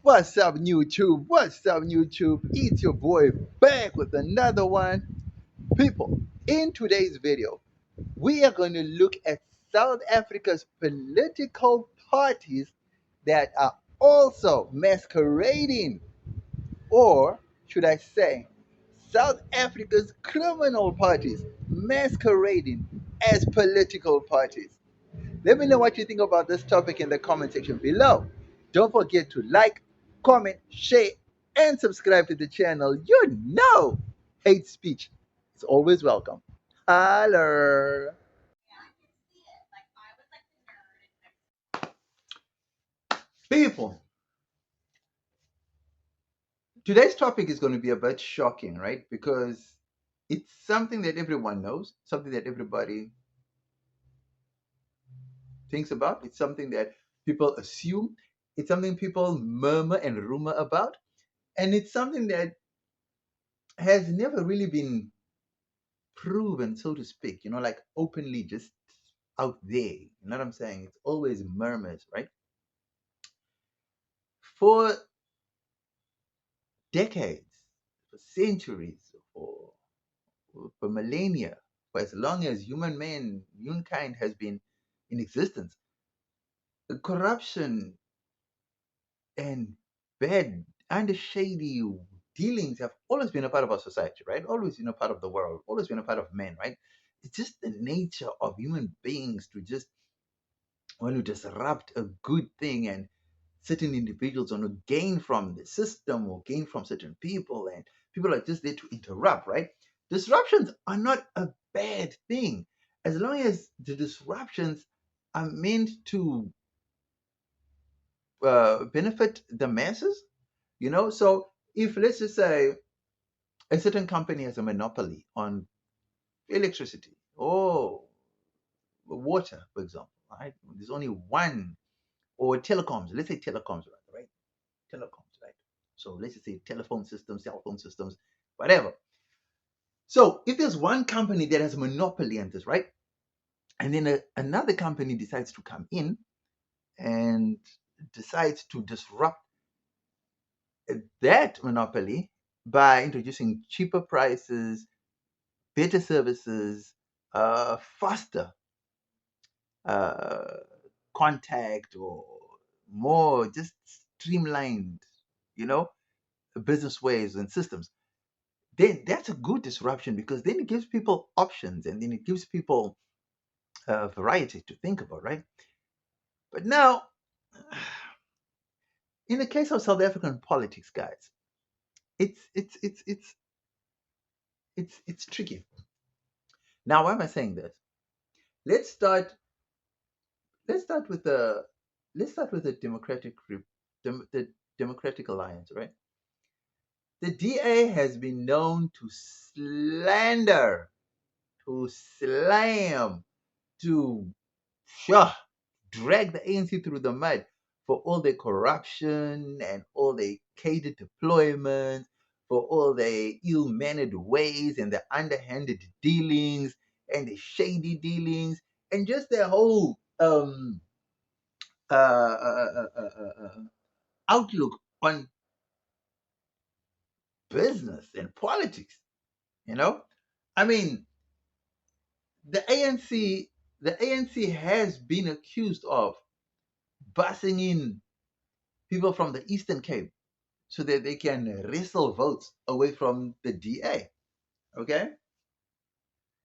What's up, YouTube? What's up, YouTube? It's your boy back with another one. People, in today's video, we are going to look at South Africa's political parties that are also masquerading, or should I say, South Africa's criminal parties masquerading as political parties. Let me know what you think about this topic in the comment section below. Don't forget to like, comment, share, and subscribe to the channel. You know, hate speech is always welcome. Holler. People, today's topic is going to be a bit shocking, right? Because it's something that everyone knows, something that everybody thinks about. It's something that people assume. It's something people murmur and rumor about. And it's something that has never really been proven, so to speak, like openly just out there. You know what I'm saying? It's always murmurs, right? For decades, for centuries, for millennia, for as long as humankind has been in existence, the corruption and bad and shady dealings have always been a part of our society, right? Always been a part of the world, always been a part of men, right? It's just the nature of human beings to just want to disrupt a good thing, and certain individuals want to gain from the system or gain from certain people, and people are just there to interrupt, right? Disruptions are not a bad thing as long as the disruptions are meant to benefit the masses, so if, let's just say, a certain company has a monopoly on electricity or water, for example, right? There's only one, or telecoms, let's say telecoms, right? Telecoms, right? So let's just say telephone systems, cell phone systems, whatever. So if there's one company that has a monopoly on this, right? And then another company decides to come in and decides to disrupt that monopoly by introducing cheaper prices, better services, faster uh, contact, or more just streamlined, you know, business ways and systems, then that's a good disruption, because then it gives people options, and then it gives people variety to think about, right? But now, in the case of South African politics, guys, it's tricky. Now, why am I saying this? Let's start. Let's start with the. Let's start with the the Democratic Alliance, right? The DA has been known to slander, to slam, to sure, drag the ANC through the mud for all their corruption and all their catered deployments, for all their ill-mannered ways and the underhanded dealings and the shady dealings, and just their whole outlook on business and politics. You know, I mean, the ANC, the ANC has been accused of busing in people from the Eastern Cape so that they can wrestle votes away from the DA. Okay?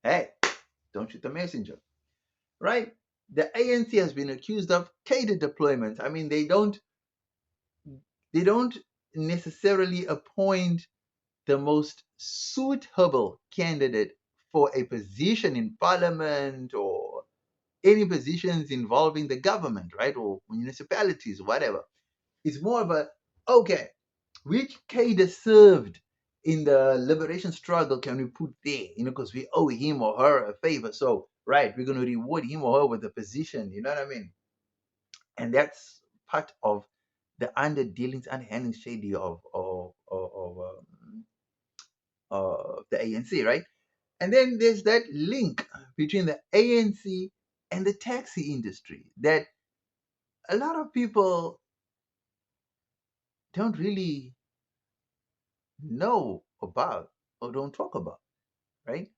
Hey, don't shoot the messenger, right? The ANC has been accused of catered deployments. I mean, they don't necessarily appoint the most suitable candidate for a position in parliament or any positions involving the government, right? Or municipalities, whatever. It's more of a, okay, which cadre served in the liberation struggle can we put there? Because we owe him or her a favor. So, right, we're going to reward him or her with a position. You know what I mean? And that's part of the under dealings and handling shady of the ANC, right? And then there's that link between the ANC and the taxi industry that a lot of people don't really know about or don't talk about, right?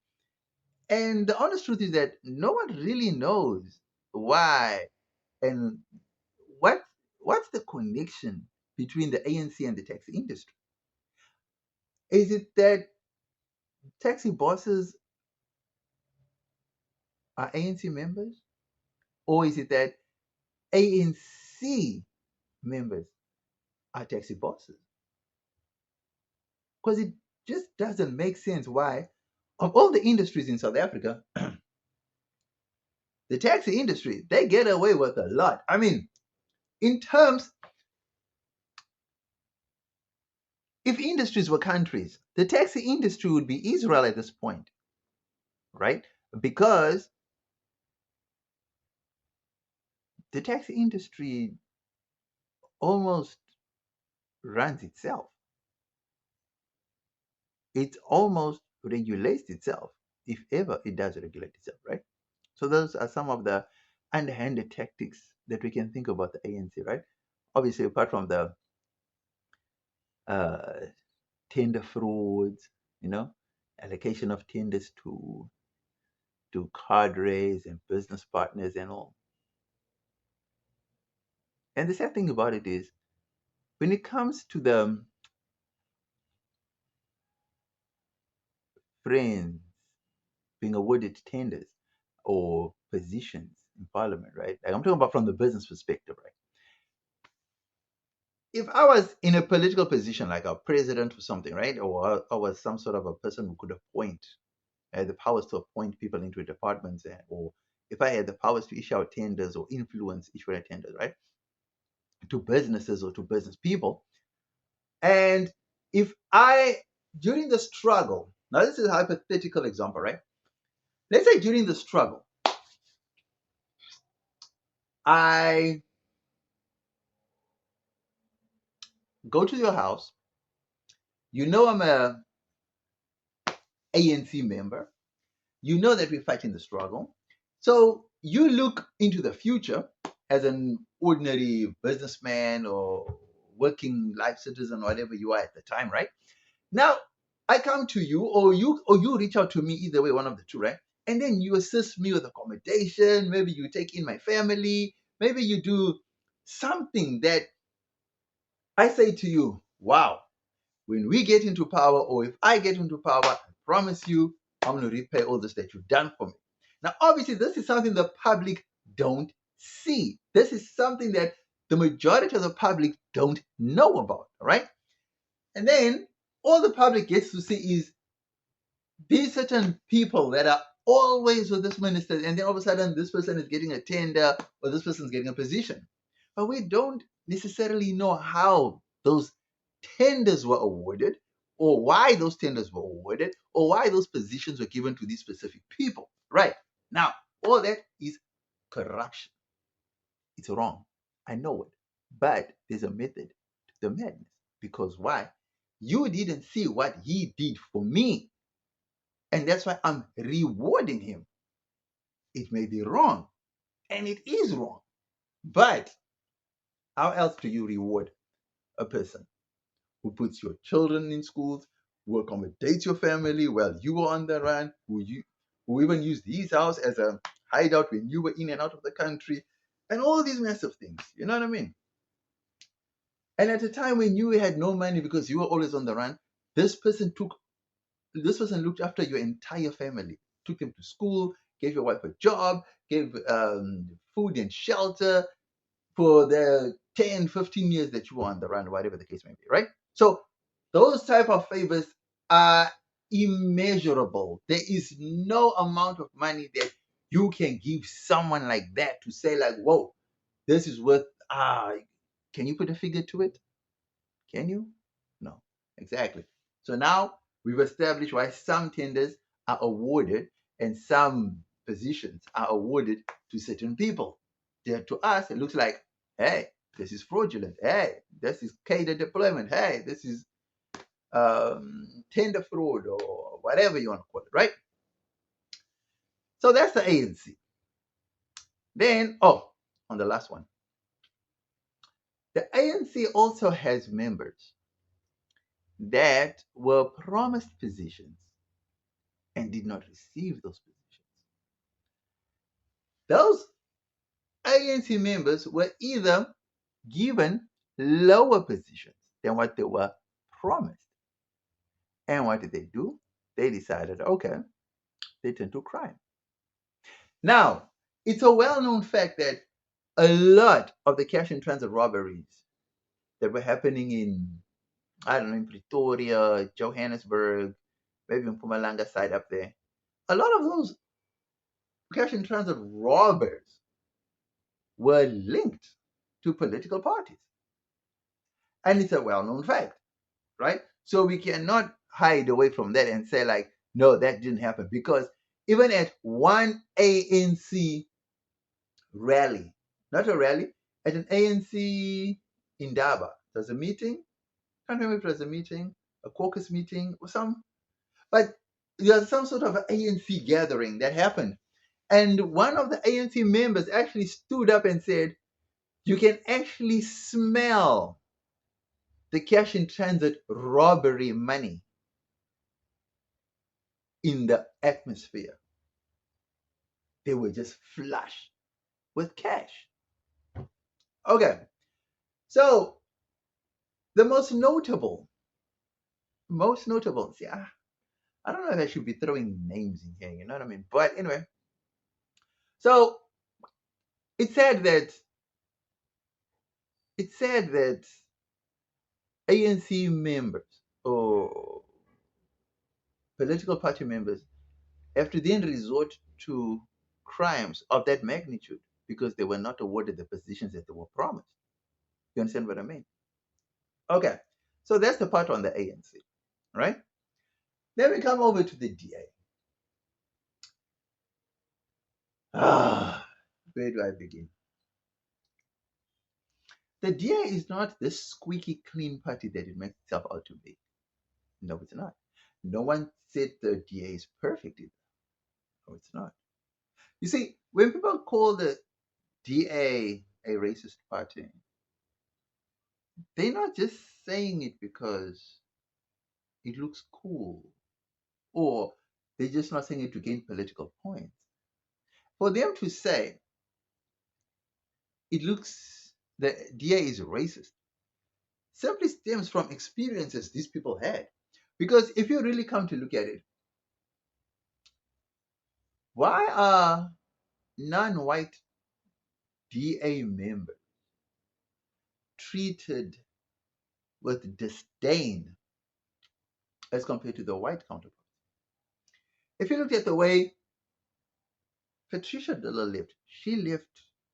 And the honest truth is that no one really knows why and what what's the connection between the ANC and the taxi industry. Is it that taxi bosses are ANC members, or is it that ANC members are taxi bosses? Because it just doesn't make sense why, of all the industries in South Africa, the taxi industry, they get away with a lot. I mean, in terms, if industries were countries, the taxi industry would be Israel at this point, right? Because the taxi industry almost runs itself. It almost regulates itself, if ever it does regulate itself, right? So those are some of the underhanded tactics that we can think about the ANC, right? Obviously, apart from the uh, tender frauds, you know, allocation of tenders to cadres and business partners and all. And the sad thing about it is, when it comes to the friends being awarded tenders or positions in parliament, right? Like I'm talking about from the business perspective, right? If I was in a political position like a president or something, right? Or I was some sort of a person who could appoint, I had the powers to appoint people into departments, or if I had the powers to issue out tenders or influence issuing tenders, right? To businesses or to business people. And if I, during the struggle, now this is a hypothetical example, right? Let's say during the struggle, I go to your house. You know I'm a ANC member. You know that we're fighting the struggle. So you look into the future as an ordinary businessman or working life citizen, whatever you are at the time, right? Now I come to you, or you reach out to me, either way, one of the two, right? And then you assist me with accommodation. Maybe you take in my family. Maybe you do something that I say to you, wow, when we get into power, or if I get into power, I promise you, I'm going to repay all this that you've done for me. Now, obviously, this is something the public don't see. This is something that the majority of the public don't know about, right? And then all the public gets to see is these certain people that are always with this minister, and then all of a sudden this person is getting a tender or this person is getting a position. But we don't necessarily know how those tenders were awarded, or why those tenders were awarded, or why those positions were given to these specific people. Right. Now, all that is corruption. It's wrong. I know it. But there's a method to the madness. Because why? You didn't see what he did for me. And that's why I'm rewarding him. It may be wrong, and it is wrong. But how else do you reward a person who puts your children in schools, who accommodates your family while you were on the run, who even used his house as a hideout when you were in and out of the country, and all these massive things. You know what I mean? And at a time when you had no money because you were always on the run, this person took this person looked after your entire family, took them to school, gave your wife a job, gave food and shelter for the 10, 15 years that you were on the run, whatever the case may be, right? So those type of favors are immeasurable. There is no amount of money that you can give someone like that to say like, whoa, this is worth, can you put a figure to it? Can you? No, exactly. So now we've established why some tenders are awarded and some positions are awarded to certain people. There, to us, it looks like, hey, this is fraudulent. Hey, this is cater deployment. Hey, this is tender fraud or whatever you want to call it, right? So that's the ANC. Then, on the last one, The ANC also has members that were promised positions and did not receive those positions. Those ANC members were either given lower positions than what they were promised. And what did they do? They decided, okay, they turned to crime. Now, it's a well known fact that a lot of the cash in transit robberies that were happening in, I don't know, in Pretoria, Johannesburg, maybe in Pumalanga side up there, a lot of those cash in transit robbers were linked to political parties. And it's a well known fact, right? So we cannot hide away from that and say, like, no, that didn't happen. Because even at one ANC rally, not a rally, at an ANC in Daba, there's a meeting. I can't remember if it was a meeting, a caucus meeting, or some, but there's some sort of an ANC gathering that happened. And one of the ANC members actually stood up and said, you can actually smell the cash in transit robbery money in the atmosphere. They were just flush with cash. Okay, so the most notable, see, I don't know if I should be throwing names in here, you know what I mean? But anyway, so it said that ANC members or political party members have to then resort to crimes of that magnitude because they were not awarded the positions that they were promised. You understand what I mean? Okay, so that's the part on the ANC, right? Then we come over to the DA. Where do I begin? The DA is not this squeaky clean party that it makes itself out to be. No, it's not. No one said the DA is perfect either. No, it's not. You see, when people call the DA a racist party, they're not just saying it because it looks cool, or they're just not saying it to gain political points. For them to say it looks the DA is racist simply stems from experiences these people had. Because if you really come to look at it, why are non-white DA members treated with disdain as compared to the white counterparts? If you look at the way Patricia Dilla lived, she lived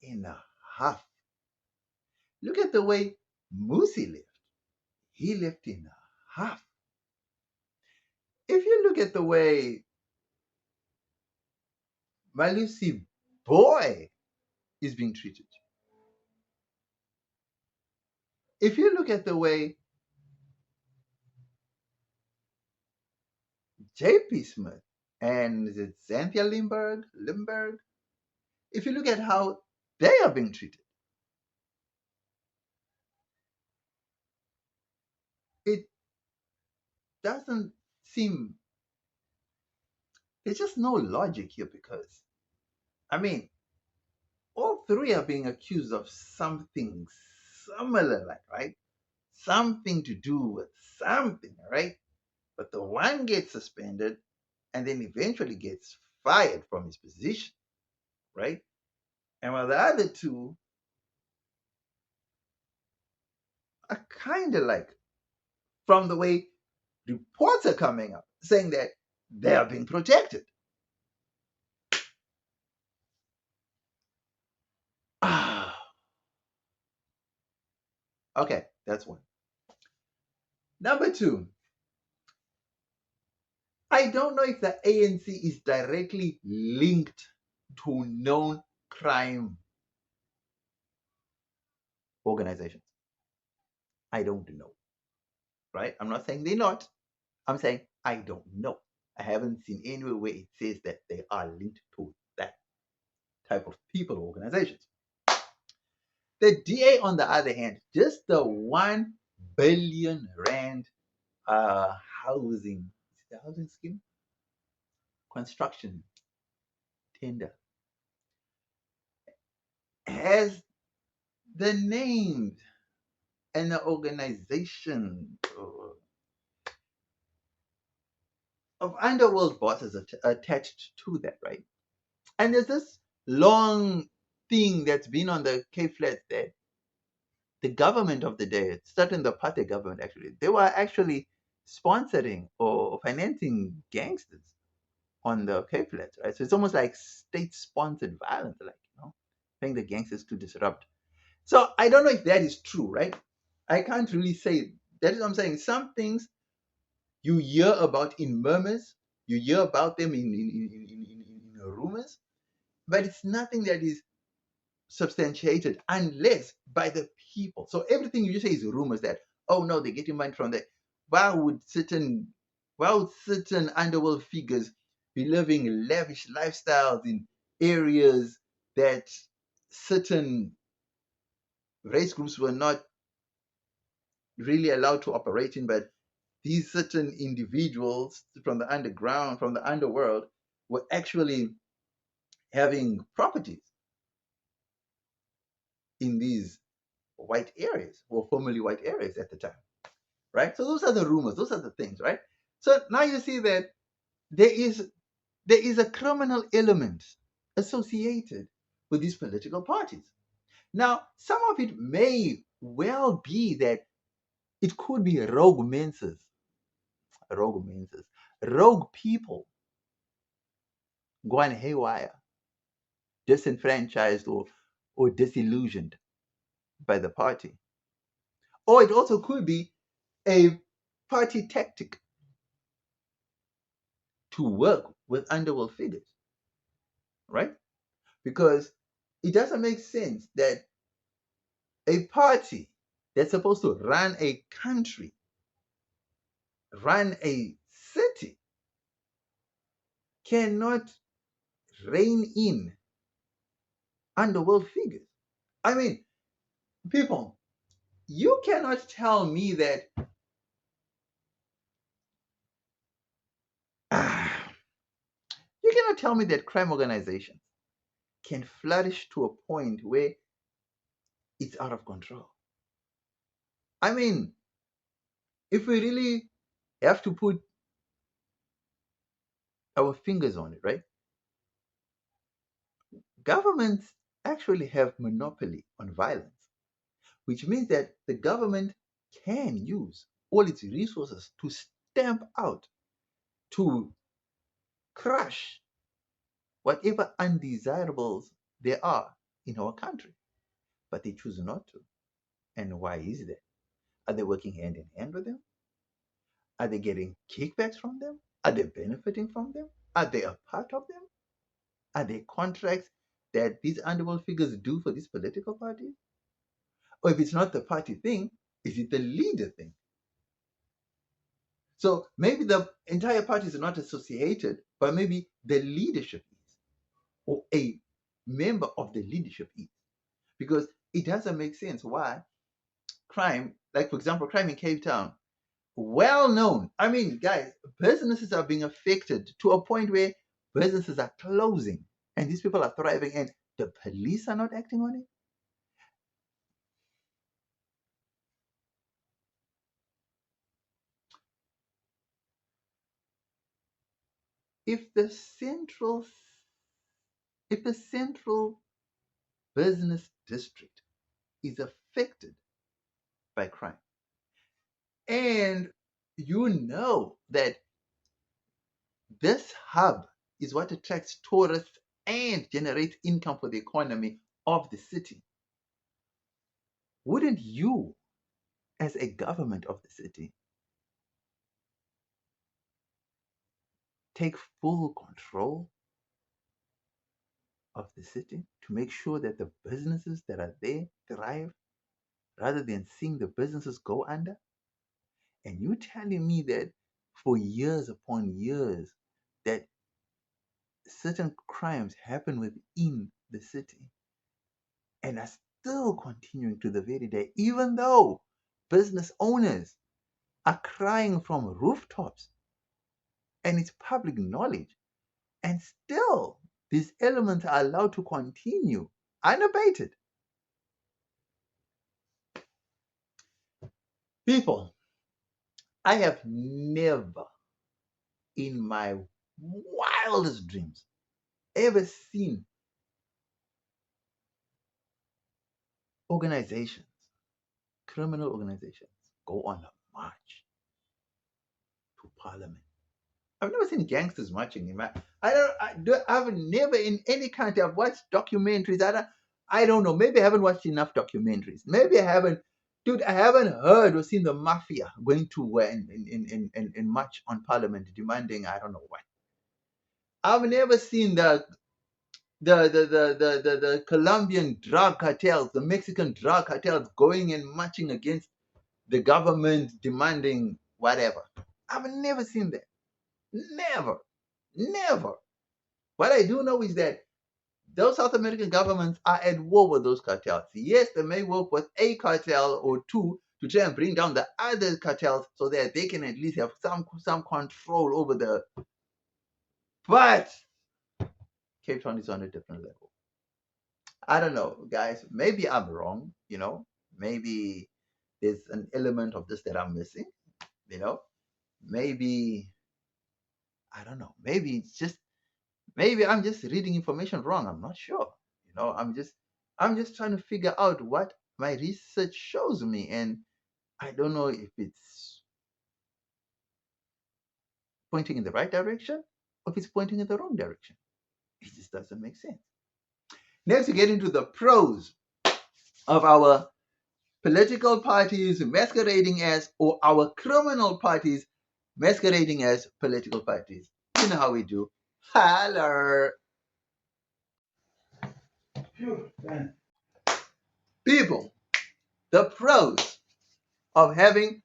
in a huff. Look at the way Musi lived. He lived in a huff. If you look at the way Malusi Boy is being treated, if you look at the way J.P. Smith and is it Xanthia Limberg, if you look at how they are being treated, it doesn't seem, there's just no logic here because, I mean, all three are being accused of something similar, like, right? Something to do with something, right? But the one gets suspended and then eventually gets fired from his position, right? And while the other two are kind of like, from the way reports are coming up, saying that they are being protected. Ah, okay, that's one. Number two, I don't know if the ANC is directly linked to known crime organizations. I don't know, right? I'm not saying they're not. I'm saying I don't know. I haven't seen anywhere where it says that they are linked to that type of people or organizations. The DA, on the other hand, just the 1 billion rand uh, housing, the housing scheme construction tender has the names and the organization of underworld bosses attached to that, right? And there's this long thing that's been on the Cape Flats that the government of the day, certain the party government actually, they were actually sponsoring or financing gangsters on the Cape Flats, right? So it's almost like state-sponsored violence, like paying the gangsters to disrupt. So I don't know if that is true, right? I can't really say. That is what I'm saying. Some things you hear about in murmurs, you hear about them in rumors, but it's nothing that is substantiated unless by the people. So everything you say is rumors that, oh no, they're getting money from that. Why would certain underworld figures be living lavish lifestyles in areas that certain race groups were not really allowed to operate in, but these certain individuals from the underground, from the underworld, were actually having properties in these white areas, or formerly white areas at the time, right? So those are the rumors, those are the things, right? So now you see that there is a criminal element associated with these political parties. Now, some of it may well be that it could be rogue people gone haywire, disenfranchised or disillusioned by the party. Or it also could be a party tactic to work with underworld figures, right? Because it doesn't make sense that a party that's supposed to run a country, run a city, cannot rein in underworld figures. I mean, people, you cannot tell me that you cannot tell me that crime organizations can flourish to a point where it's out of control. I mean, if we really have to put our fingers on it, right? Governments actually have monopoly on violence, which means that the government can use all its resources to stamp out, to crush whatever undesirables there are in our country. But they choose not to. And why is that? Are they working hand in hand with them? Are they getting kickbacks from them? Are they benefiting from them? Are they a part of them? Are they contracts that these underworld figures do for these political parties? Or if it's not the party thing, is it the leader thing? So maybe the entire party is not associated, but maybe the leadership is, or a member of the leadership is. Because it doesn't make sense why crime, like for example, crime in Cape Town, well known. I mean, guys, businesses are being affected to a point where businesses are closing and these people are thriving and the police are not acting on it. If the central if the central business district is affected by crime, and you know that this hub is what attracts tourists and generates income for the economy of the city, wouldn't you, as a government of the city, take full control of the city to make sure that the businesses that are there thrive rather than seeing the businesses go under? And you telling me that for years upon years that certain crimes happen within the city and are still continuing to the very day, even though business owners are crying from rooftops and it's public knowledge. And still, these elements are allowed to continue unabated. People, I have never in my wildest dreams ever seen organizations, criminal organizations, go on a march to parliament. I've never seen gangsters marching in my. I've never in any country. I've watched documentaries. I don't know. Maybe I haven't watched enough documentaries. Maybe I haven't. Dude, I haven't heard or seen the mafia going to in march on parliament demanding I don't know what. I've never seen the Colombian drug cartels, the Mexican drug cartels going and marching against the government demanding whatever. I've never seen that. Never. Never. What I do know is that those South American governments are at war with those cartels. Yes, they may work with a cartel or two to try and bring down the other cartels so that they can at least have some control over the. But Cape Town is on a different level. I don't know, guys. Maybe I'm wrong. Maybe there's an element of this that I'm missing. You know, maybe I don't know. Maybe I'm just reading information wrong. I'm not sure. I'm just trying to figure out what my research shows me, and I don't know if it's pointing in the right direction or if it's pointing in the wrong direction. It just doesn't make sense. Next, we get into the pros of our political parties masquerading as, or our criminal parties masquerading as political parties. You know how we do. Holler. People, the pros of having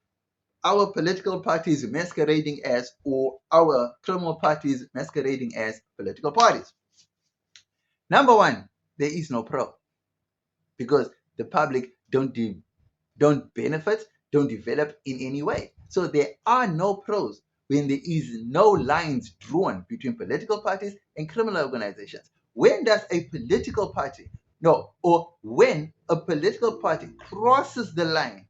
our political parties masquerading as, or our criminal parties masquerading as political parties. Number one, there is no pro because the public don't benefit, don't develop in any way. So there are no pros when there is no lines drawn between political parties and criminal organizations. When does a political party, no, or when a political party crosses the line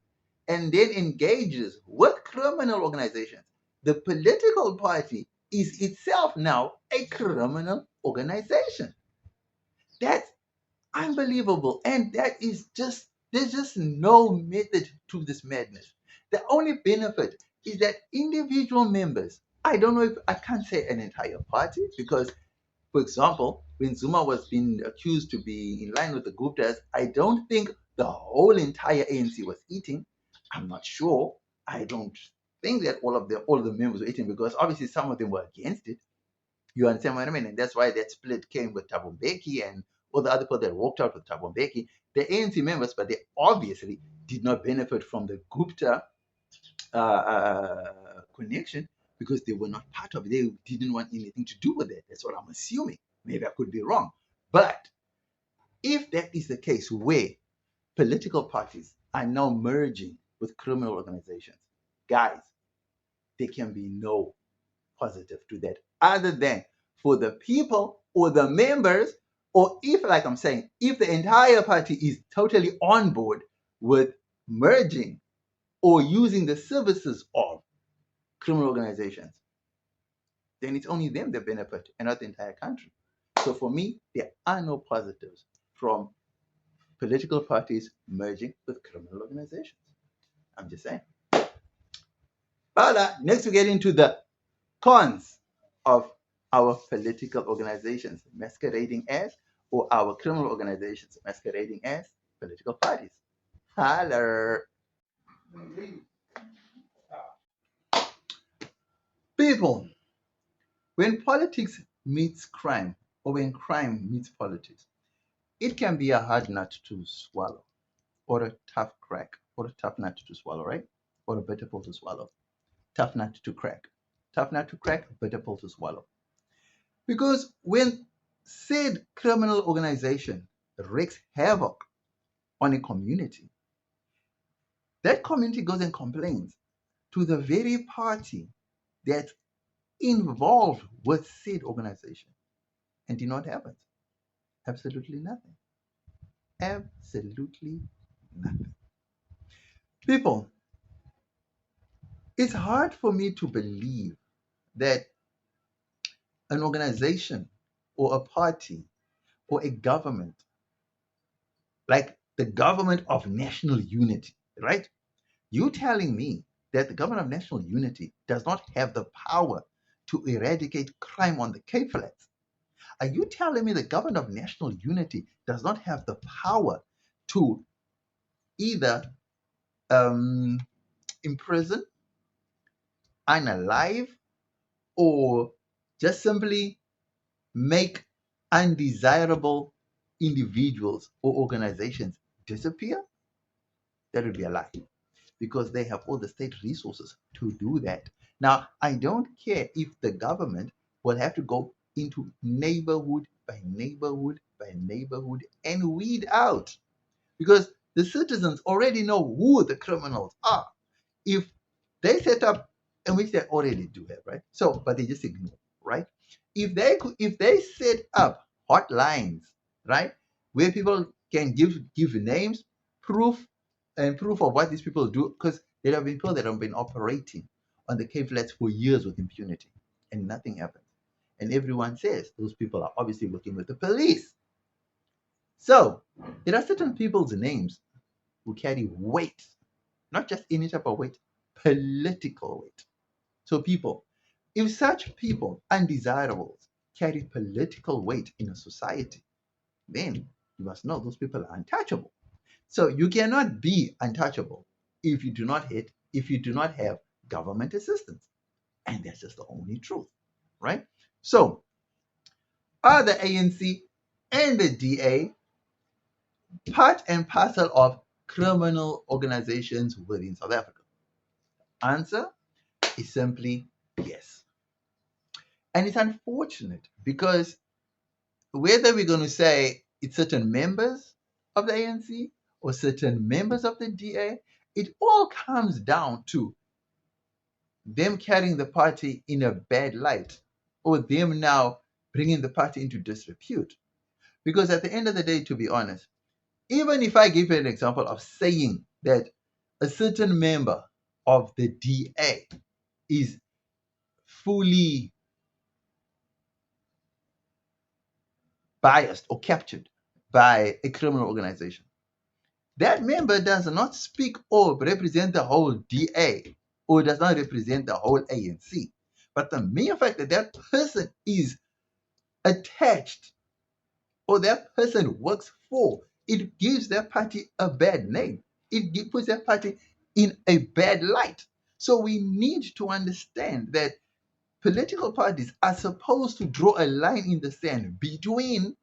and then engages with criminal organizations, the political party is itself now a criminal organization. That's unbelievable. And there's just no method to this madness. The only benefit is that individual members, I don't know if I can't say an entire party, because, for example, when Zuma was being accused to be in line with the Guptas, I don't think the whole entire ANC was eating. I'm not sure. I don't think that all of the members were eating because obviously some of them were against it. You understand what I mean? And that's why that split came with Thabo Mbeki and all the other people that walked out with Thabo Mbeki. The ANC members, but they obviously did not benefit from the Gupta connection because they were not part of it. They didn't want anything to do with it. That's what I'm assuming. Maybe I could be wrong. But if that is the case where political parties are now merging with criminal organizations, guys, there can be no positive to that other than for the people or the members, or if, like I'm saying, if the entire party is totally on board with merging or using the services of criminal organizations, then it's only them that benefit and not the entire country. So for me, there are no positives from political parties merging with criminal organizations. I'm just saying. But next we get into the cons of our political organizations masquerading as, or our criminal organizations masquerading as political parties. Holler. People, when politics meets crime, or when crime meets politics, it can be a hard nut to swallow, or a tough crack, or a tough nut to swallow, right? Or a bitter pill to swallow. Tough nut to crack. Tough nut to crack, bitter pill to swallow. Because when said criminal organization wreaks havoc on a community, that community goes and complains to the very party that's involved with said organization. And you know what happens? Absolutely nothing. Absolutely nothing. People, it's hard for me to believe that an organization or a party or a government, like the government of national unity, right? You telling me that the government of national unity does not have the power to eradicate crime on the Cape Flats? Are you telling me the government of national unity does not have the power to either um, imprison, unalive, or just simply make undesirable individuals or organizations disappear? That would be a lie, because they have all the state resources to do that. Now, I don't care if the government will have to go into neighborhood by neighborhood by neighborhood and weed out, because the citizens already know who the criminals are. If they set up, and which they already do have, right? So, but they just ignore, right? If they set up hotlines, right, where people can give names, proof, and proof of what these people do, because there have been people that have been operating on the Cape Flats for years with impunity, and nothing happens. And everyone says those people are obviously working with the police. So there are certain people's names who carry weight, not just any type of weight, political weight. So, people, if such people, undesirables, carry political weight in a society, then you must know those people are untouchable. So, you cannot be untouchable if you do not have government assistance, and that's just the only truth, right? So, are the ANC and the DA part and parcel of criminal organizations within South Africa? Answer is simply yes. And it's unfortunate because whether we're going to say it's certain members of the ANC or certain members of the DA, it all comes down to them carrying the party in a bad light, or them now bringing the party into disrepute. Because at the end of the day, to be honest, even if I give you an example of saying that a certain member of the DA is fully biased or captured by a criminal organization, that member does not speak or represent the whole DA or does not represent the whole ANC. But the mere fact that that person is attached or that person works for, it gives that party a bad name. It puts that party in a bad light. So we need to understand that political parties are supposed to draw a line in the sand between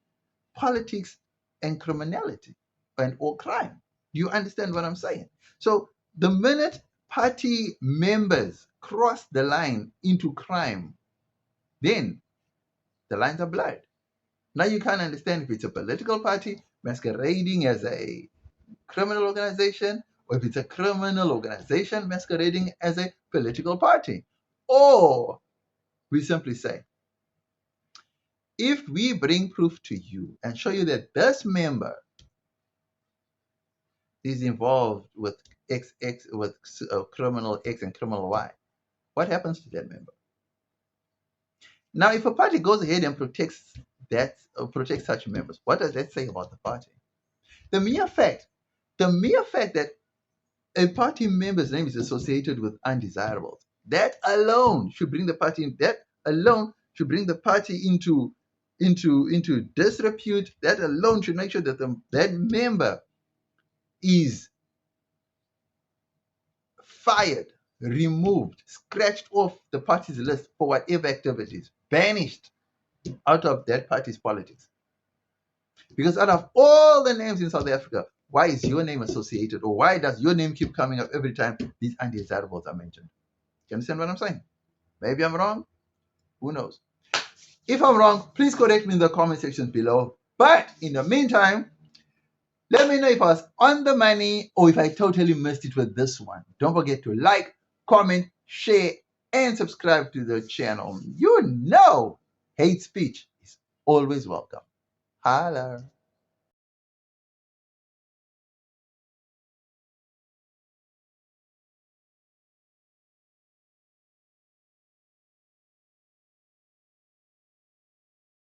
politics and criminality and or crime. Do you understand what I'm saying? So the minute party members cross the line into crime, then the lines are blurred. Now you can't understand if it's a political party masquerading as a criminal organization, or if it's a criminal organization masquerading as a political party. Or we simply say, if we bring proof to you and show you that this member is involved with criminal X and criminal Y, what happens to that member? Now, if a party goes ahead and protects such members, what does that say about the party? The mere fact that a party member's name is associated with undesirables, that alone should bring the party in, that alone should bring the party into disrepute. That alone should make sure that that member is fired, removed, scratched off the party's list for whatever activities, banished out of that party's politics. Because out of all the names in South Africa, why is your name associated, or why does your name keep coming up every time these undesirables are mentioned? You understand what I'm saying? Maybe I'm wrong. Who knows? If I'm wrong, please correct me in the comment section below. But in the meantime, Let me know if I was on the money or if I totally missed it with this one. Don't forget to like, comment, share, and subscribe to the channel. You know, hate speech is always welcome. Holla.